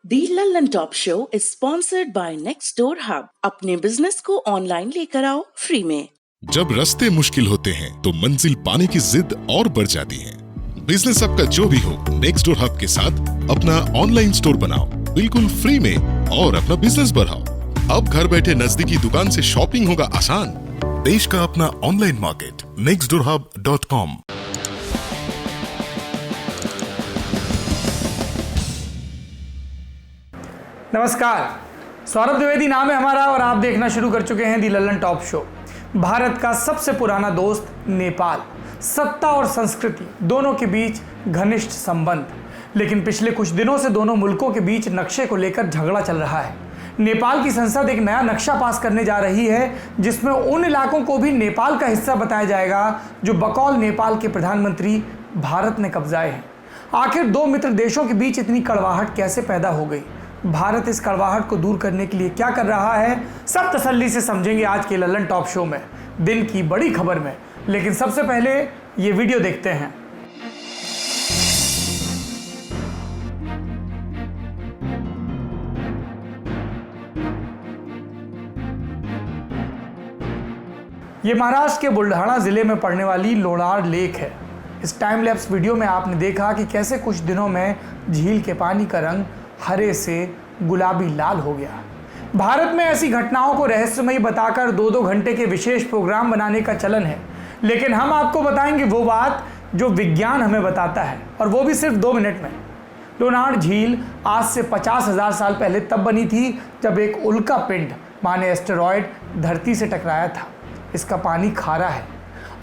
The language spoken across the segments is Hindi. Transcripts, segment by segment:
The Lallan top show is sponsored by next door hub. अपने बिजनेस को ऑनलाइन लेकर आओ फ्री में। जब रास्ते मुश्किल होते हैं तो मंजिल पाने की जिद और बढ़ जाती है। बिजनेस आपका जो भी हो, नेक्स्ट डोर हब के साथ अपना ऑनलाइन स्टोर बनाओ बिल्कुल फ्री में और अपना बिजनेस बढ़ाओ। अब घर बैठे नजदीकी दुकान से शॉपिंग होगा आसान। देश का अपना ऑनलाइन मार्केट nextdoorhub.com। नमस्कार, सौरभ द्विवेदी नाम है हमारा और आप देखना शुरू कर चुके हैं दी लल्लन टॉप शो। भारत का सबसे पुराना दोस्त नेपाल, सत्ता और संस्कृति दोनों के बीच घनिष्ठ संबंध, लेकिन पिछले कुछ दिनों से दोनों मुल्कों के बीच नक्शे को लेकर झगड़ा चल रहा है। नेपाल की संसद एक नया नक्शा पास करने जा रही है जिसमें उन इलाकों को भी नेपाल का हिस्सा बताया जाएगा जो बकौल नेपाल के प्रधानमंत्री भारत ने कब्जाए हैं। आखिर दो मित्र देशों के बीच इतनी कड़वाहट कैसे पैदा हो गई? भारत इस कड़वाहट को दूर करने के लिए क्या कर रहा है? सब तसल्ली से समझेंगे आज के लल्लन टॉप शो में, दिन की बड़ी खबर में। लेकिन सबसे पहले ये वीडियो देखते हैं। ये महाराष्ट्र के बुल्ढाना जिले में पड़ने वाली लोणार लेक है। इस टाइम लैप्स वीडियो में आपने देखा कि कैसे कुछ दिनों में झील के पानी का रंग हरे से गुलाबी लाल हो गया। भारत में ऐसी घटनाओं को रहस्यमयी बताकर 2-2 घंटे के विशेष प्रोग्राम बनाने का चलन है, लेकिन हम आपको बताएंगे वो बात जो विज्ञान हमें बताता है, और वो भी सिर्फ 2 मिनट में। लोनार झील आज से 50,000 साल पहले तब बनी थी जब एक उल्का पिंड माने एस्टेरॉयड धरती से टकराया था। इसका पानी खारा है।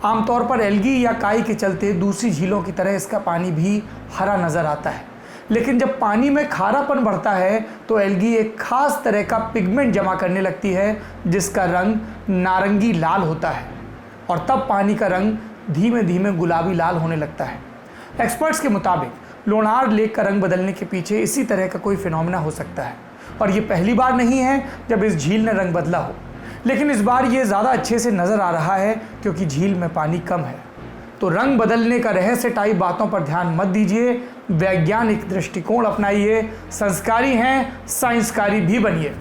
आमतौर पर एल्गी या काई के चलते दूसरी झीलों की तरह इसका पानी भी हरा नजर आता है, लेकिन जब पानी में खारापन बढ़ता है तो एल्गी एक खास तरह का पिगमेंट जमा करने लगती है जिसका रंग नारंगी लाल होता है, और तब पानी का रंग धीमे धीमे गुलाबी लाल होने लगता है। एक्सपर्ट्स के मुताबिक लोणार लेक का रंग बदलने के पीछे इसी तरह का कोई फिनोमेना हो सकता है, और ये पहली बार नहीं है जब इस झील ने रंग बदला हो। लेकिन इस बार ये ज़्यादा अच्छे से नज़र आ रहा है क्योंकि झील में पानी कम है। तो रंग बदलने का रहस्य टाइप बातों पर ध्यान मत दीजिए, वैज्ञानिक दृष्टिकोण अपनाइए, संस्कारी हैं, साइंसकारी भी बनिए।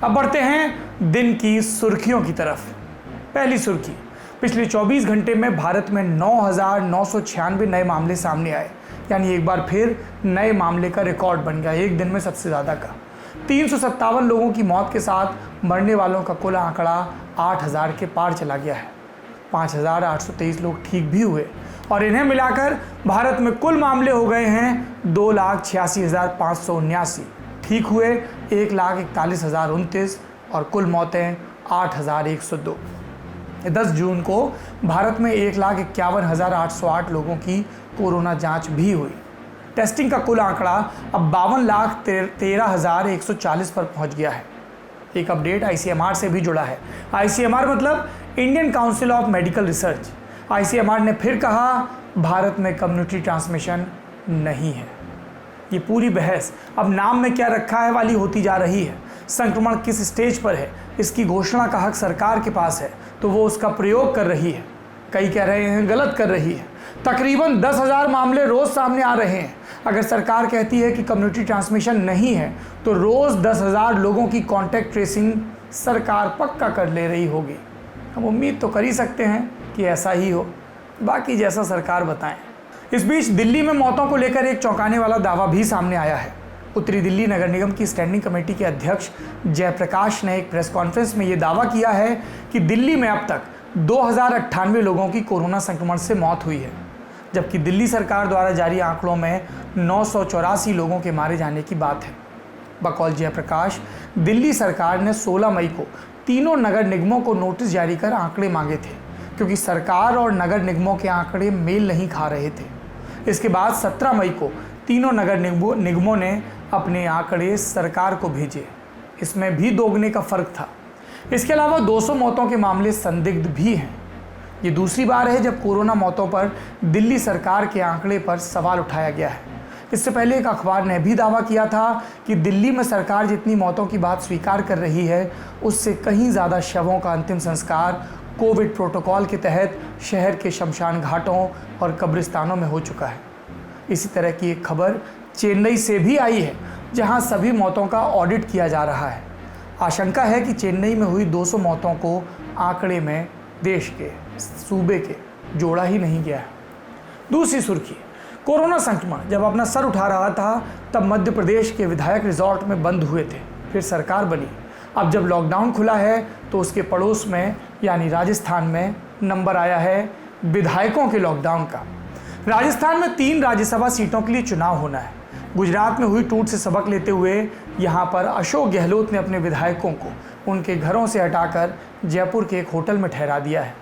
अब बढ़ते हैं दिन की सुर्खियों की तरफ। पहली सुर्खी, पिछले 24 घंटे में भारत में 9,996 नए मामले सामने आए, यानी एक बार फिर नए मामले का रिकॉर्ड बन गया, एक दिन में सबसे ज़्यादा का। 357 लोगों की मौत के साथ मरने वालों का कुल आंकड़ा 8,000 के पार चला गया है। 5,823 लोग ठीक भी हुए, और इन्हें मिलाकर भारत में कुल मामले हो गए हैं 2,86,579। ठीक हुए 1,41,029 और कुल मौतें 8,102। 10 जून को भारत में 1,51,808 लोगों की कोरोना जांच भी हुई। टेस्टिंग का कुल आंकड़ा अब 52,13,140 पर पहुंच गया है। एक अपडेट आईसीएमआर से भी जुड़ा है। आईसीएमआर मतलब Indian council of medical research. ICMR ने फिर कहा भारत में कम्युनिटी ट्रांसमिशन नहीं है। ये पूरी बहस अब नाम में क्या रखा है वाली होती जा रही है। संक्रमण किस स्टेज पर है इसकी घोषणा का हक सरकार के पास है, तो वो उसका प्रयोग कर रही है। कई कह रहे हैं गलत कर रही है। तकरीबन 10,000 मामले रोज सामने आ रहे हैं। अगर सरकार कहती है कि कम्युनिटी ट्रांसमिशन नहीं है तो रोज़ 10,000 लोगों की कॉन्टैक्ट ट्रेसिंग सरकार पक्का कर ले रही होगी। हम उम्मीद तो कर ही सकते हैं कि ऐसा ही हो, बाकी जैसा सरकार बताएं। इस बीच दिल्ली में मौतों को लेकर एक चौंकाने वाला दावा भी सामने आया है। उत्तरी दिल्ली नगर निगम की स्टैंडिंग कमेटी के अध्यक्ष जयप्रकाश ने एक प्रेस कॉन्फ्रेंस में ये दावा किया है कि दिल्ली में अब तक 2,098 लोगों की कोरोना संक्रमण से मौत हुई है, जबकि दिल्ली सरकार द्वारा जारी आंकड़ों में 984 लोगों के मारे जाने की बात है। बकौल जयप्रकाश, दिल्ली सरकार ने 16 मई को तीनों नगर निगमों को नोटिस जारी कर आंकड़े मांगे थे, क्योंकि सरकार और नगर निगमों के आंकड़े मेल नहीं खा रहे थे। इसके बाद 17 मई को तीनों नगर निगमों ने अपने आंकड़े सरकार को भेजे। इसमें भी दोगुने का फर्क था। इसके अलावा 200 मौतों के मामले संदिग्ध भी हैं। ये दूसरी बार है जब कोरोना मौतों पर दिल्ली सरकार के आंकड़े पर सवाल उठाया गया है। इससे पहले एक अखबार ने भी दावा किया था कि दिल्ली में सरकार जितनी मौतों की बात स्वीकार कर रही है उससे कहीं ज़्यादा शवों का अंतिम संस्कार कोविड प्रोटोकॉल के तहत शहर के शमशान घाटों और कब्रिस्तानों में हो चुका है। इसी तरह की एक खबर चेन्नई से भी आई है। जहां सभी मौतों का ऑडिट किया जा रहा है। आशंका है कि चेन्नई में हुई 200 मौतों को आंकड़े में देश के सूबे के जोड़ा ही नहीं गया है। दूसरी सुर्खी, कोरोना संक्रमण जब अपना सर उठा रहा था तब मध्य प्रदेश के विधायक रिजॉर्ट में बंद हुए थे, फिर सरकार बनी। अब जब लॉकडाउन खुला है तो उसके पड़ोस में यानी राजस्थान में नंबर आया है विधायकों के लॉकडाउन का। राजस्थान में 3 राज्यसभा सीटों के लिए चुनाव होना है। गुजरात में हुई टूट से सबक लेते हुए यहाँ पर अशोक गहलोत ने अपने विधायकों को उनके घरों से हटाकर जयपुर के एक होटल में ठहरा दिया है।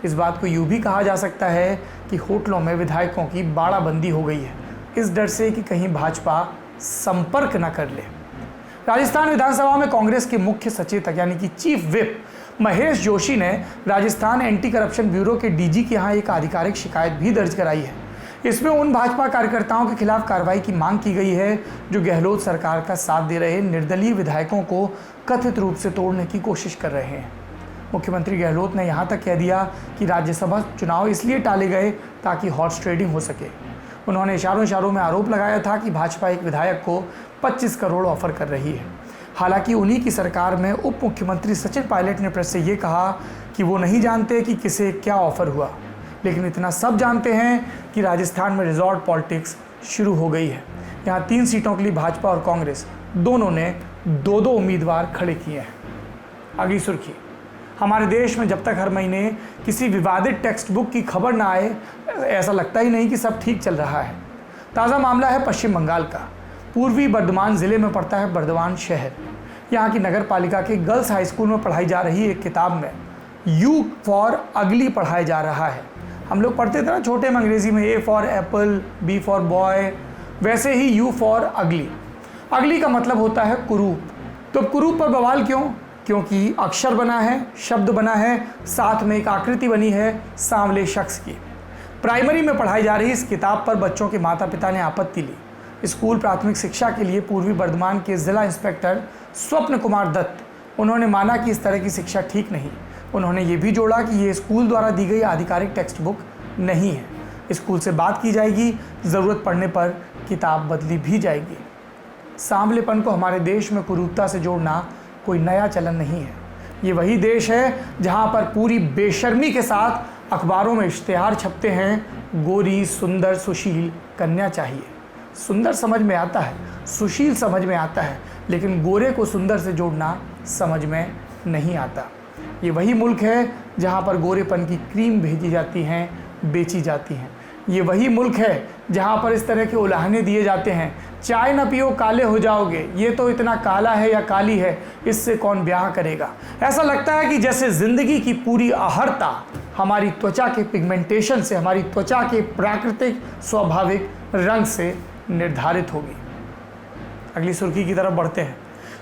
इस बात को यूँ भी कहा जा सकता है कि होटलों में विधायकों की बाड़ाबंदी हो गई है, इस डर से कि कहीं भाजपा संपर्क न कर ले। राजस्थान विधानसभा में कांग्रेस के मुख्य सचेतक यानी कि चीफ व्हिप महेश जोशी ने राजस्थान एंटी करप्शन ब्यूरो के डीजी के यहाँ एक आधिकारिक शिकायत भी दर्ज कराई है। इसमें उन भाजपा कार्यकर्ताओं के खिलाफ कार्रवाई की मांग की गई है जो गहलोत सरकार का साथ दे रहे निर्दलीय विधायकों को कथित रूप से तोड़ने की कोशिश कर रहे हैं। मुख्यमंत्री गहलोत ने यहाँ तक कह दिया कि राज्यसभा चुनाव इसलिए टाले गए ताकि हॉर्स ट्रेडिंग हो सके। उन्होंने इशारों में आरोप लगाया था कि भाजपा एक विधायक को 25 करोड़ ऑफर कर रही है। हालांकि उन्हीं की सरकार में उप मुख्यमंत्री सचिन पायलट ने प्रेस से ये कहा कि वो नहीं जानते कि किसे क्या ऑफर हुआ, लेकिन इतना सब जानते हैं कि राजस्थान में रिजॉर्ट पॉलिटिक्स शुरू हो गई है। यहाँ 3 सीटों के लिए भाजपा और कांग्रेस दोनों ने 2-2 उम्मीदवार खड़े किए हैं। अगली सुर्खी, हमारे देश में जब तक हर महीने किसी विवादित टेक्स्ट बुक की खबर ना आए ऐसा लगता ही नहीं कि सब ठीक चल रहा है। ताज़ा मामला है पश्चिम बंगाल का। पूर्वी बर्धमान ज़िले में पड़ता है बर्धमान शहर। यहाँ की नगर पालिका के गर्ल्स हाई स्कूल में पढ़ाई जा रही एक किताब में यू फॉर अगली पढ़ाया जा रहा है। हम लोग पढ़ते थे ना छोटे में अंग्रेजी में A for apple, B for boy, वैसे ही यू फॉर अगली। अगली का मतलब होता है कुरूप। तो कुरूप पर बवाल क्यों? क्योंकि अक्षर बना है, शब्द बना है, साथ में एक आकृति बनी है सांवले शख्स की। प्राइमरी में पढ़ाई जा रही इस किताब पर बच्चों के माता पिता ने आपत्ति ली। स्कूल प्राथमिक शिक्षा के लिए पूर्वी बर्धमान के जिला इंस्पेक्टर स्वप्न कुमार दत्त उन्होंने माना कि इस तरह की शिक्षा ठीक नहीं। उन्होंने ये भी जोड़ा कि ये स्कूल द्वारा दी गई आधिकारिक टेक्स्ट बुक नहीं है। स्कूल से बात की जाएगी, ज़रूरत पड़ने पर किताब बदली भी जाएगी। सांवलेपन को हमारे देश में कुरूपता से जोड़ना कोई नया चलन नहीं है। ये वही देश है जहाँ पर पूरी बेशर्मी के साथ अखबारों में इश्तिहार छपते हैं, गोरी सुंदर सुशील कन्या चाहिए। सुंदर समझ में आता है, सुशील समझ में आता है, लेकिन गोरे को सुंदर से जोड़ना समझ में नहीं आता। ये वही मुल्क है जहाँ पर गोरेपन की क्रीम भेजी जाती हैं, बेची जाती हैं। ये वही मुल्क है जहाँ पर इस तरह के उलाहने दिए जाते हैं, चाय न पियो काले हो जाओगे, ये तो इतना काला है या काली है, इससे कौन ब्याह करेगा। ऐसा लगता है कि जैसे ज़िंदगी की पूरी आहर्ता हमारी त्वचा के पिगमेंटेशन से, हमारी त्वचा के प्राकृतिक स्वाभाविक रंग से निर्धारित होगी। अगली सुर्खी की तरफ बढ़ते हैं।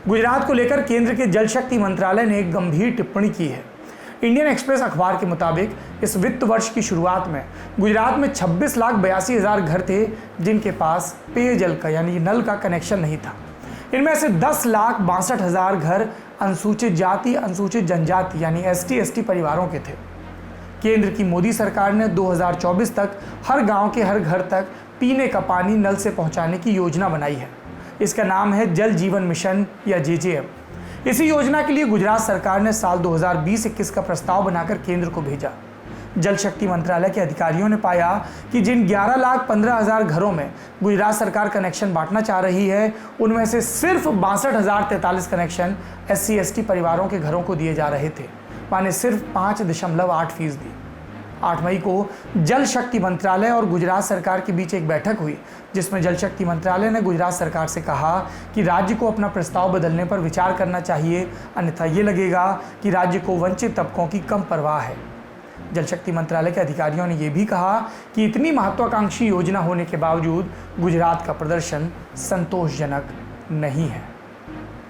गुजरात को लेकर केंद्र के जल शक्ति मंत्रालय ने एक गंभीर टिप्पणी की है। इंडियन एक्सप्रेस अखबार के मुताबिक इस वित्त वर्ष की शुरुआत में गुजरात में 26,82,000 घर थे जिनके पास पेयजल का यानी नल का कनेक्शन नहीं था। इनमें से 10,62,000 घर अनुसूचित जाति अनुसूचित जनजाति यानी ST/ST परिवारों के थे। केंद्र की मोदी सरकार ने 2024 तक हर गांव के हर घर तक पीने का पानी नल से पहुंचाने की योजना बनाई है। इसका नाम है जल जीवन मिशन या JJM। इसी योजना के लिए गुजरात सरकार ने साल 2020-21 का प्रस्ताव बनाकर केंद्र को भेजा। जल शक्ति मंत्रालय के अधिकारियों ने पाया कि जिन 11,15,000 घरों में गुजरात सरकार कनेक्शन बांटना चाह रही है, उनमें से सिर्फ 62,043 कनेक्शन SC/ST परिवारों के घरों को दिए जा रहे थे, माने सिर्फ 5.8%। 8 मई को जल शक्ति मंत्रालय और गुजरात सरकार के बीच एक बैठक हुई जिसमें जल शक्ति मंत्रालय ने गुजरात सरकार से कहा कि राज्य को अपना प्रस्ताव बदलने पर विचार करना चाहिए, अन्यथा ये लगेगा कि राज्य को वंचित तबकों की कम परवाह है। जल शक्ति मंत्रालय के अधिकारियों ने यह भी कहा कि इतनी महत्वाकांक्षी योजना होने के बावजूद गुजरात का प्रदर्शन संतोषजनक नहीं है।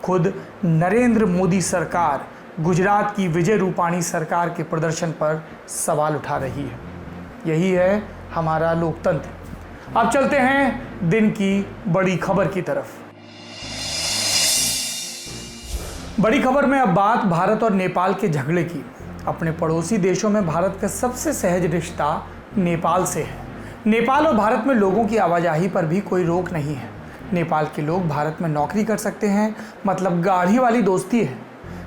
खुद नरेंद्र मोदी सरकार गुजरात की विजय रूपाणी सरकार के प्रदर्शन पर सवाल उठा रही है। यही है हमारा लोकतंत्र। अब चलते हैं दिन की बड़ी खबर की तरफ। बड़ी खबर में अब बात भारत और नेपाल के झगड़े की। अपने पड़ोसी देशों में भारत का सबसे सहज रिश्ता नेपाल से है। नेपाल और भारत में लोगों की आवाजाही पर भी कोई रोक नहीं है। नेपाल के लोग भारत में नौकरी कर सकते हैं, मतलब गाढ़ी वाली दोस्ती है।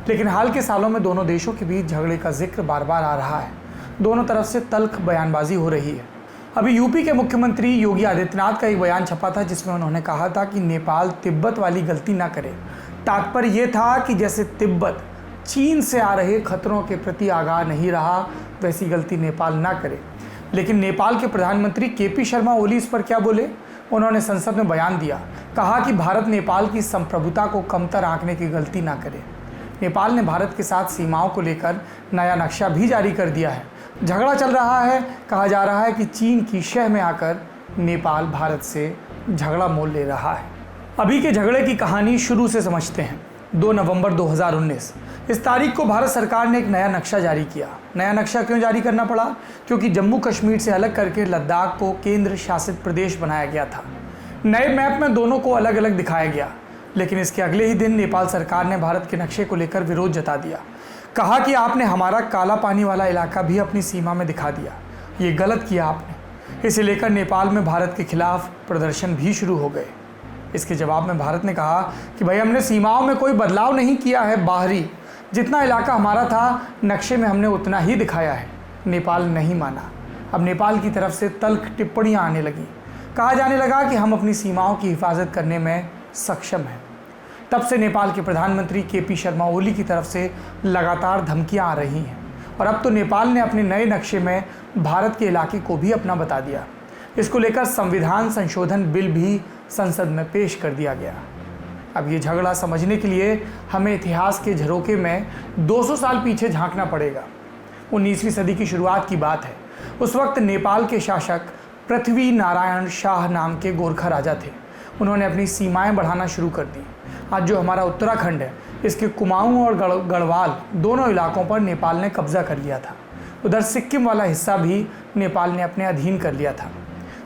लेकिन हाल के सालों में दोनों देशों के बीच झगड़े का जिक्र बार बार आ रहा है। दोनों तरफ से तल्ख बयानबाजी हो रही है। अभी यूपी के मुख्यमंत्री योगी आदित्यनाथ का एक बयान छपा था जिसमें उन्होंने कहा था कि नेपाल तिब्बत वाली गलती ना करे। तात्पर्य ये था कि जैसे तिब्बत चीन से आ रहे खतरों के प्रति आगाह नहीं रहा, वैसी गलती नेपाल ना करे। लेकिन नेपाल के प्रधानमंत्री केपी शर्मा ओली इस पर क्या बोले? उन्होंने संसद में बयान दिया, कहा कि भारत नेपाल की संप्रभुता को कमतर आंकने की गलती ना करे। नेपाल ने भारत के साथ सीमाओं को लेकर नया नक्शा भी जारी कर दिया है। झगड़ा चल रहा है, कहा जा रहा है कि चीन की शह में आकर नेपाल भारत से झगड़ा मोल ले रहा है। अभी के झगड़े की कहानी शुरू से समझते हैं। 2 नवंबर 2019 इस तारीख को भारत सरकार ने एक नया नक्शा जारी किया। नया नक्शा क्यों जारी करना पड़ा? क्योंकि जम्मू कश्मीर से अलग करके लद्दाख को केंद्र शासित प्रदेश बनाया गया था। नए मैप में दोनों को अलग अलग दिखाया गया, लेकिन इसके अगले ही दिन नेपाल सरकार ने भारत के नक्शे को लेकर विरोध जता दिया। कहा कि आपने हमारा काला पानी वाला इलाका भी अपनी सीमा में दिखा दिया, ये गलत किया आपने। इसे लेकर नेपाल में भारत के खिलाफ प्रदर्शन भी शुरू हो गए। इसके जवाब में भारत ने कहा कि भाई हमने सीमाओं में कोई बदलाव नहीं किया है, बाहरी जितना इलाका हमारा था नक्शे में हमने उतना ही दिखाया है। नेपाल नहीं माना। अब नेपाल की तरफ से तल्ख टिप्पणियां आने लगी। कहा जाने लगा कि हम अपनी सीमाओं की हिफाजत करने में सक्षम हैं। तब से नेपाल के प्रधानमंत्री केपी शर्मा ओली की तरफ से लगातार धमकियां आ रही हैं और अब तो नेपाल ने अपने नए नक्शे में भारत के इलाके को भी अपना बता दिया। इसको लेकर संविधान संशोधन बिल भी संसद में पेश कर दिया गया। अब ये झगड़ा समझने के लिए हमें इतिहास के झरोखे में 200 साल पीछे झांकना पड़ेगा। 19वीं सदी की शुरुआत की बात है। उस वक्त नेपाल के शासक पृथ्वी नारायण शाह नाम के गोरखा राजा थे। उन्होंने अपनी सीमाएं बढ़ाना शुरू कर दी। आज जो हमारा उत्तराखंड है, इसके कुमाऊं और गढ़वाल दोनों इलाकों पर नेपाल ने कब्जा कर लिया था। उधर सिक्किम वाला हिस्सा भी नेपाल ने अपने अधीन कर लिया था।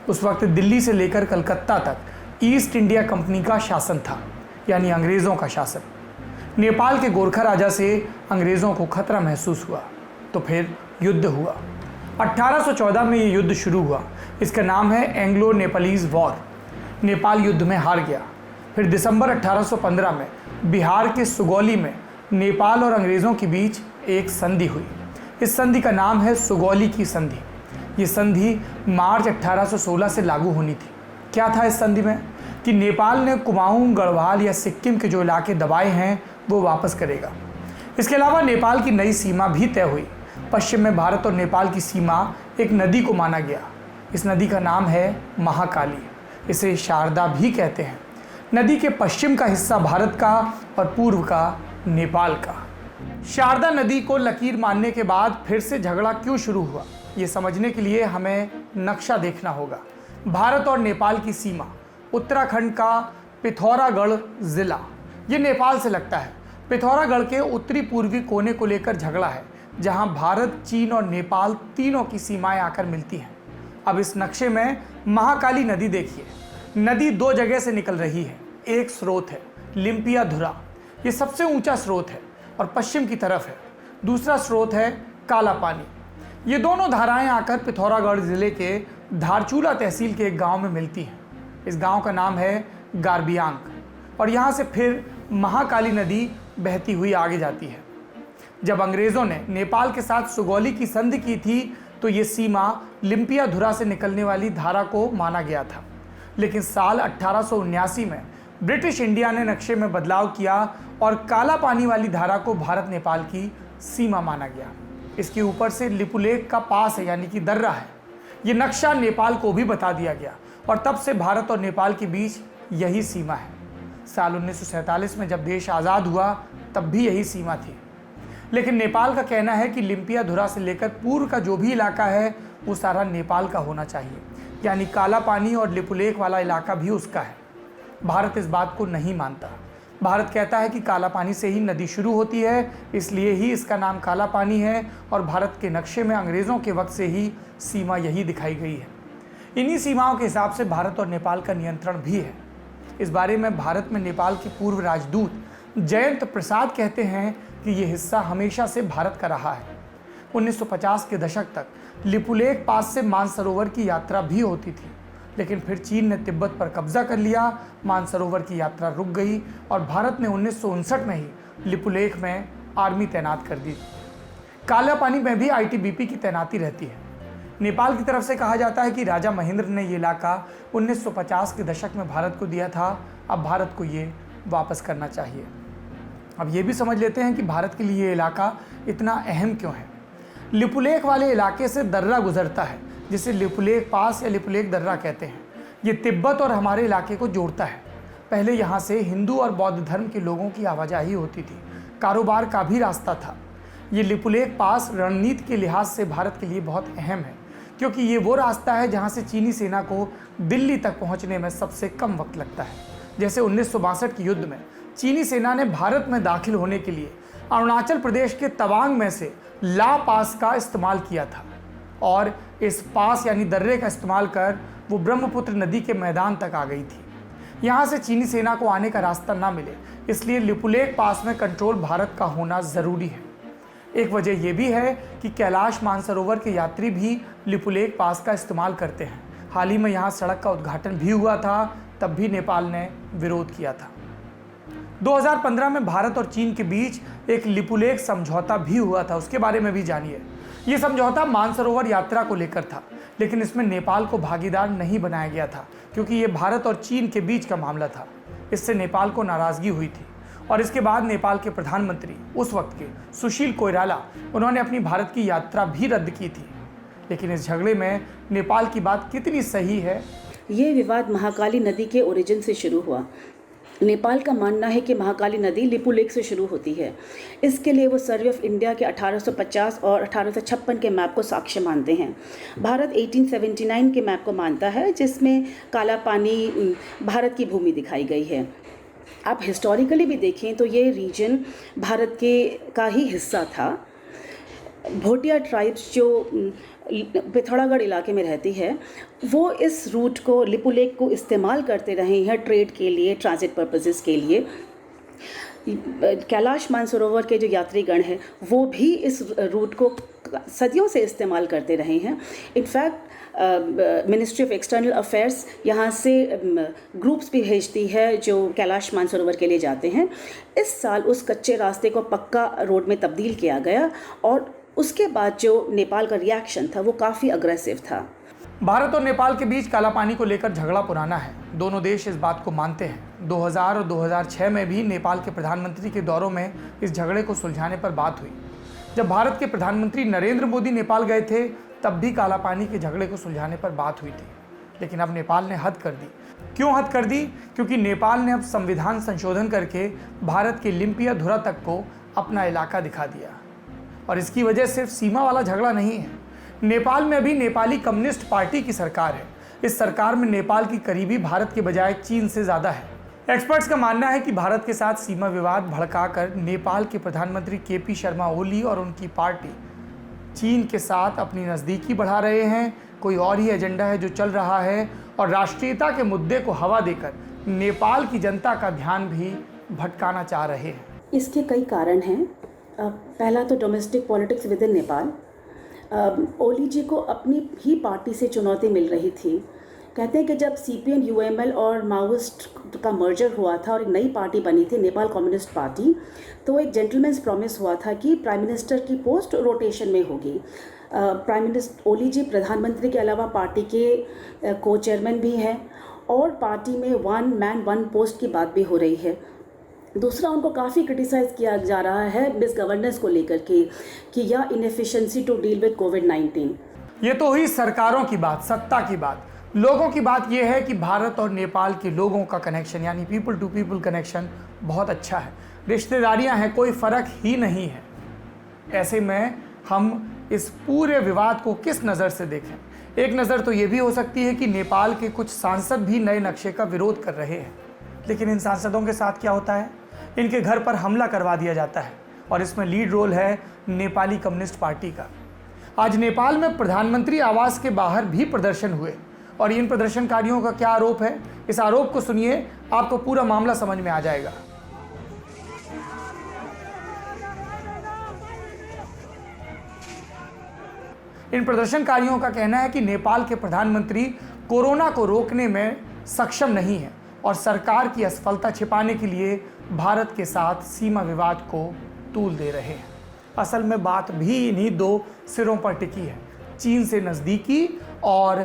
उस वक्त दिल्ली से लेकर कलकत्ता तक ईस्ट इंडिया कंपनी का शासन था, यानी अंग्रेज़ों का शासन। नेपाल के गोरखा राजा से अंग्रेज़ों को खतरा महसूस हुआ तो फिर युद्ध हुआ। 1814 में ये युद्ध शुरू हुआ। इसका नाम है एंग्लो नेपालीज वॉर। नेपाल युद्ध में हार गया। फिर दिसंबर 1815 में बिहार के सुगौली में नेपाल और अंग्रेज़ों के बीच एक संधि हुई। इस संधि का नाम है सुगौली की संधि। ये संधि मार्च 1816 से लागू होनी थी। क्या था इस संधि में? कि नेपाल ने कुमाऊं, गढ़वाल या सिक्किम के जो इलाके दबाए हैं वो वापस करेगा। इसके अलावा नेपाल की नई सीमा भी तय हुई। पश्चिम में भारत और नेपाल की सीमा एक नदी को माना गया। इस नदी का नाम है महाकाली। इसे शारदा भी कहते हैं। नदी के पश्चिम का हिस्सा भारत का और पूर्व का नेपाल का। शारदा नदी को लकीर मानने के बाद फिर से झगड़ा क्यों शुरू हुआ, ये समझने के लिए हमें नक्शा देखना होगा। भारत और नेपाल की सीमा, उत्तराखंड का पिथौरागढ़ जिला, ये नेपाल से लगता है। पिथौरागढ़ के उत्तरी पूर्वी कोने को लेकर झगड़ा है, जहां भारत, चीन और नेपाल तीनों की सीमाएं आकर मिलती हैं। अब इस नक्शे में महाकाली नदी देखिए। नदी 2 जगह से निकल रही है। एक स्रोत है लिम्पिया धुरा, ये सबसे ऊंचा स्रोत है और पश्चिम की तरफ है। दूसरा स्रोत है काला पानी। ये दोनों धाराएं आकर पिथौरागढ़ जिले के धारचूला तहसील के एक गांव में मिलती हैं। इस गांव का नाम है गारबियांग और यहाँ से फिर महाकाली नदी बहती हुई आगे जाती है। जब अंग्रेज़ों ने नेपाल के साथ सुगौली की संधि की थी तो ये सीमा लिम्पिया धुरा से निकलने वाली धारा को माना गया था। लेकिन साल 1879 में ब्रिटिश इंडिया ने नक्शे में बदलाव किया और काला पानी वाली धारा को भारत नेपाल की सीमा माना गया। इसके ऊपर से लिपुलेख का पास है, यानी कि दर्रा है। ये नक्शा नेपाल को भी बता दिया गया और तब से भारत और नेपाल के बीच यही सीमा है। साल 1947 में जब देश आज़ाद हुआ तब भी यही सीमा थी। लेकिन नेपाल का कहना है कि लिम्पिया धुरा से लेकर पूर्व का जो भी इलाका है वो सारा नेपाल का होना चाहिए, यानी काला पानी और लिपुलेख वाला इलाका भी उसका है। भारत इस बात को नहीं मानता। भारत कहता है कि काला पानी से ही नदी शुरू होती है, इसलिए ही इसका नाम काला पानी है और भारत के नक्शे में अंग्रेज़ों के वक्त से ही सीमा यही दिखाई गई है। इन्हीं सीमाओं के हिसाब से भारत और नेपाल का नियंत्रण भी है। इस बारे में भारत में नेपाल के पूर्व राजदूत जयंत प्रसाद कहते हैं कि ये हिस्सा हमेशा से भारत का रहा है। 1950 के दशक तक लिपुलेख पास से मानसरोवर की यात्रा भी होती थी। लेकिन फिर चीन ने तिब्बत पर कब्जा कर लिया, मानसरोवर की यात्रा रुक गई और भारत ने 1959 में ही लिपुलेख में आर्मी तैनात कर दी। काला पानी में भी आईटीबीपी की तैनाती रहती है। नेपाल की तरफ से कहा जाता है कि राजा महेंद्र ने ये इलाका 1950 के दशक में भारत को दिया था, अब भारत को ये वापस करना चाहिए। अब ये भी समझ लेते हैं कि भारत के लिए ये इलाका इतना अहम क्यों है। लिपुलेख वाले इलाके से दर्रा गुजरता है, जिसे लिपुलेख पास या लिपुलेख दर्रा कहते हैं। ये तिब्बत और हमारे इलाके को जोड़ता है। पहले यहाँ से हिंदू और बौद्ध धर्म के लोगों की आवाजाही होती थी, कारोबार का भी रास्ता था। ये लिपुलेख पास रणनीति के लिहाज से भारत के लिए बहुत अहम है, क्योंकि ये वो रास्ता है जहाँ से चीनी सेना को दिल्ली तक पहुँचने में सबसे कम वक्त लगता है। जैसे 1962 के युद्ध में चीनी सेना ने भारत में दाखिल होने के लिए अरुणाचल प्रदेश के तवांग में से ला पास का इस्तेमाल किया था, और इस पास यानी दर्रे का इस्तेमाल कर वो ब्रह्मपुत्र नदी के मैदान तक आ गई थी। यहाँ से चीनी सेना को आने का रास्ता ना मिले, इसलिए लिपुलेख पास में कंट्रोल भारत का होना ज़रूरी है। एक वजह यह भी है कि कैलाश मानसरोवर के यात्री भी लिपुलेख पास का इस्तेमाल करते हैं। हाल ही में यहाँ सड़क का उद्घाटन भी हुआ था, तब भी नेपाल ने विरोध किया था। 2015 में भारत और चीन के बीच एक लिपुलेख समझौता भी हुआ था, उसके बारे में भी जानिए। ये समझौता मानसरोवर यात्रा को लेकर था, लेकिन इसमें नेपाल को भागीदार नहीं बनाया गया था, क्योंकि ये भारत और चीन के बीच का मामला था। इससे नेपाल को नाराज़गी हुई थी और इसके बाद नेपाल के प्रधानमंत्री उस वक्त के सुशील कोइराला, उन्होंने अपनी भारत की यात्रा भी रद्द की थी। लेकिन इस झगड़े में नेपाल की बात कितनी सही है? ये विवाद महाकाली नदी के ओरिजिन से शुरू हुआ। नेपाल का मानना है कि महाकाली नदी लिपुलेख से शुरू होती है। इसके लिए वो सर्वे ऑफ इंडिया के 1850 और 1856 के मैप को साक्ष्य मानते हैं। भारत 1879 के मैप को मानता है, जिसमें काला पानी भारत की भूमि दिखाई गई है। आप हिस्टोरिकली भी देखें तो ये रीजन भारत का ही हिस्सा था। भोटिया ट्राइब्स जो पिथौरागढ़ इलाके में रहती है, वो इस रूट को, लिपुलेख को इस्तेमाल करते रहे हैं ट्रेड के लिए, ट्रांजिट पर्पसेस के लिए। कैलाश मानसरोवर के जो यात्रीगण हैं वो भी इस रूट को सदियों से इस्तेमाल करते रहे हैं। In fact ministry of external affairs यहाँ से ग्रुप्स भी भेजती है जो कैलाश मानसरोवर के लिए जाते हैं। इस साल उस कच्चे रास्ते को पक्का रोड में तब्दील किया गया और उसके बाद जो नेपाल का रिएक्शन था वो काफ़ी अग्रेसिव था। भारत और नेपाल के बीच काला पानी को लेकर झगड़ा पुराना है। दोनों देश इस बात को मानते हैं। 2000 और 2006 में भी नेपाल के प्रधानमंत्री के दौरों में इस झगड़े को सुलझाने पर बात हुई। जब भारत के प्रधानमंत्री नरेंद्र मोदी नेपाल गए थे, तब भी काला पानी के झगड़े को सुलझाने पर बात हुई थी। लेकिन अब नेपाल ने हद कर दी। क्यों हद कर दी? क्योंकि नेपाल ने अब संविधान संशोधन करके भारत के लिम्पिया धुरा तक को अपना इलाका दिखा दिया। और इसकी वजह सिर्फ सीमा वाला झगड़ा नहीं है। नेपाल में अभी नेपाली कम्युनिस्ट पार्टी की सरकार है। इस सरकार में नेपाल की करीबी भारत के बजाय चीन से ज़्यादा है। एक्सपर्ट्स का मानना है कि भारत के साथ सीमा विवाद भड़काकर नेपाल के प्रधानमंत्री केपी शर्मा ओली और उनकी पार्टी चीन के साथ अपनी नज़दीकी बढ़ा रहे हैं। कोई और ही एजेंडा है जो चल रहा है और राष्ट्रीयता के मुद्दे को हवा देकर नेपाल की जनता का ध्यान भी भटकाना चाह रहे हैं। इसके कई कारण हैं। पहला तो domestic politics within Nepal. Oli ji को अपनी ही पार्टी से चुनौती मिल रही थी। कहते हैं कि जब CPN UML और माओइस्ट का मर्जर हुआ था और एक नई पार्टी बनी थी, नेपाल कम्युनिस्ट पार्टी, तो एक जेंटलमैन्स प्रॉमिस हुआ था कि प्राइम मिनिस्टर की पोस्ट रोटेशन में होगी। प्राइम मिनिस्टर ओली जी प्रधानमंत्री के अलावा पार्टी के को चेयरमैन भी हैं और पार्टी में 1 man 1 पोस्ट की बात भी हो रही है। दूसरा, उनको काफ़ी क्रिटिसाइज़ किया जा रहा है मिस गवर्नेंस को लेकर के कि या इनएफिशिएंसी टू डील विद कोविड-19। ये तो हुई सरकारों की बात, सत्ता की बात। लोगों की बात यह है कि भारत और नेपाल के लोगों का कनेक्शन यानी पीपल टू पीपल कनेक्शन बहुत अच्छा है। रिश्तेदारियां हैं, कोई फ़र्क ही नहीं है। ऐसे में हम इस पूरे विवाद को किस नज़र से देखें? एक नज़र तो ये भी हो सकती है कि नेपाल के कुछ सांसद भी नए नक्शे का विरोध कर रहे हैं। लेकिन इन सांसदों के साथ क्या होता है? इनके घर पर हमला करवा दिया जाता है और इसमें लीड रोल है नेपाली कम्युनिस्ट पार्टी का। आज नेपाल में प्रधानमंत्री आवास के बाहर भी प्रदर्शन हुए और इन प्रदर्शनकारियों का क्या आरोप है? इस आरोप को सुनिए, आपको पूरा मामला समझ में आ जाएगा। इन प्रदर्शनकारियों का कहना है कि नेपाल के प्रधानमंत्री कोरोना को रोकने में सक्षम नहीं है और सरकार की असफलता छिपाने के लिए भारत के साथ सीमा विवाद को तूल दे रहे हैं। असल में बात भी इन्हीं दो सिरों पर टिकी है, चीन से नज़दीकी और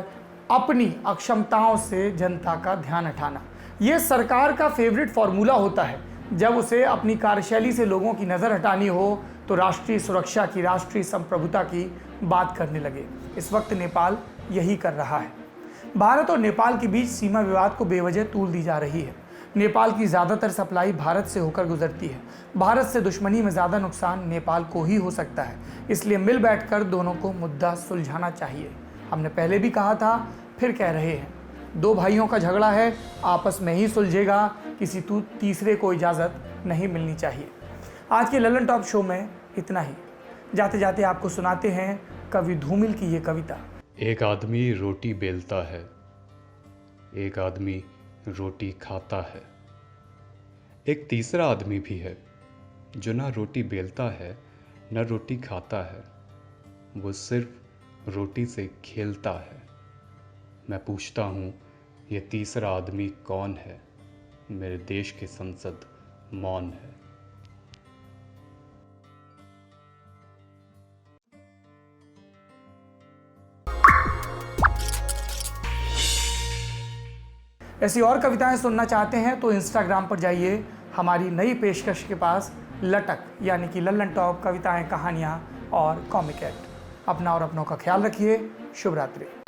अपनी अक्षमताओं से जनता का ध्यान हटाना। ये सरकार का फेवरेट फॉर्मूला होता है। जब उसे अपनी कार्यशैली से लोगों की नज़र हटानी हो तो राष्ट्रीय सुरक्षा की, राष्ट्रीय संप्रभुता की बात करने लगे। इस वक्त नेपाल यही कर रहा है। भारत और नेपाल के बीच सीमा विवाद को बेवजह तूल दी जा रही है। नेपाल की ज़्यादातर सप्लाई भारत से होकर गुजरती है। भारत से दुश्मनी में ज़्यादा नुकसान नेपाल को ही हो सकता है, इसलिए मिल बैठकर दोनों को मुद्दा सुलझाना चाहिए। हमने पहले भी कहा था, फिर कह रहे हैं, दो भाइयों का झगड़ा है, आपस में ही सुलझेगा, किसी तीसरे को इजाज़त नहीं मिलनी चाहिए। आज के लल्लन टॉप शो में इतना ही। जाते जाते आपको सुनाते हैं कवि धूमिल की ये कविता। एक आदमी रोटी बेलता है, एक आदमी रोटी खाता है, एक तीसरा आदमी भी है जो ना रोटी बेलता है न रोटी खाता है, वो सिर्फ रोटी से खेलता है। मैं पूछता हूँ, ये तीसरा आदमी कौन है? मेरे देश की संसद मौन है। ऐसी और कविताएं सुनना चाहते हैं तो इंस्टाग्राम पर जाइए, हमारी नई पेशकश के पास लटक यानी कि लल्लन टॉप कविताएं, कहानियां और कॉमिक एक्ट। अपना और अपनों का ख्याल रखिए। शुभ रात्रि।